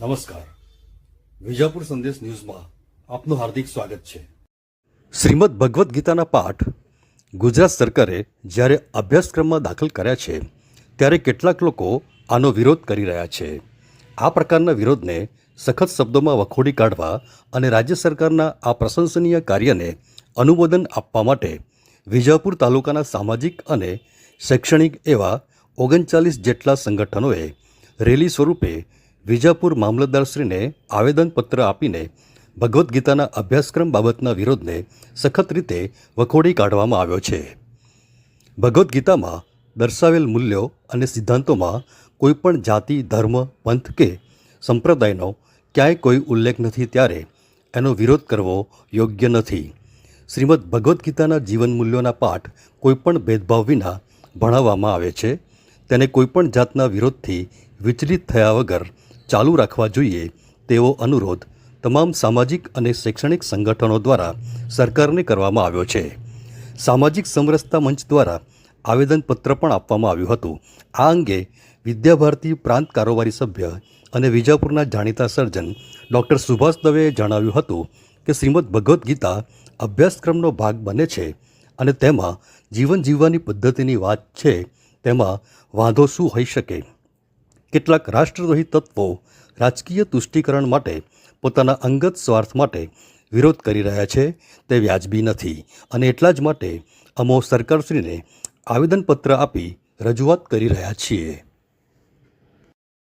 નમસ્કાર. વિજાપુર સંદેશ ન્યૂઝમાં આપનું હાર્દિક સ્વાગત છે. શ્રીમદ ભગવદ્ ગીતાના પાઠ ગુજરાત સરકારે જ્યારે અભ્યાસક્રમમાં દાખલ કર્યા છે ત્યારે કેટલાક લોકો આનો વિરોધ કરી રહ્યા છે. આ પ્રકારના વિરોધને સખત શબ્દોમાં વખોડી કાઢવા અને રાજ્ય સરકારના આ પ્રશંસનીય કાર્યને અનુમોદન આપવા માટે વિજાપુર તાલુકાના સામાજિક અને શૈક્ષણિક એવા 39 જેટલા સંગઠનોએ રેલી સ્વરૂપે વિજાપુર મામલતદારશ્રીને આવેદનપત્ર આપીને ભગવદ્ ગીતાના અભ્યાસક્રમ બાબતના વિરોધને સખત રીતે વખોડી કાઢવામાં આવ્યો છે. ભગવદ્ ગીતામાં દર્શાવેલ મૂલ્યો અને સિદ્ધાંતોમાં કોઈપણ જાતિ, ધર્મ, પંથ કે સંપ્રદાયનો ક્યાંય કોઈ ઉલ્લેખ નથી, ત્યારે એનો વિરોધ કરવો યોગ્ય નથી. શ્રીમદ ભગવદ્ ગીતાના જીવન મૂલ્યોના પાઠ કોઈપણ ભેદભાવ વિના ભણાવવામાં આવે છે. તેને કોઈપણ જાતના વિરોધથી વિચલિત થયા વગર ચાલુ રાખવા જોઈએ તેવો અનુરોધ તમામ સામાજિક અને શૈક્ષણિક સંગઠનો દ્વારા સરકારને કરવામાં આવ્યો છે. સામાજિક સમરસતા મંચ દ્વારા આવેદનપત્ર પણ આપવામાં આવ્યું હતું. આ અંગે વિદ્યાભારતી પ્રાંત કારોબારી સભ્ય અને વિજાપુરના જાણીતા સર્જન ડૉક્ટર સુભાષ દવેએ જણાવ્યું હતું કે શ્રીમદ ભગવદ્ ગીતા અભ્યાસક્રમનો ભાગ બને છે અને તેમાં જીવન જીવવાની પદ્ધતિની વાત છે, તેમાં વાંધો શું હોઈ શકે? કેટલાક રાષ્ટ્રદ્રોહી તત્વો રાજકીય તુષ્ટિકરણ માટે પોતાના અંગત સ્વાર્થ માટે વિરોધ કરી રહ્યા છે, તે વ્યાજબી નથી અને એટલા જ માટે અમો સરકારશ્રીને આવેદનપત્ર આપી રજૂઆત કરી રહ્યા છીએ.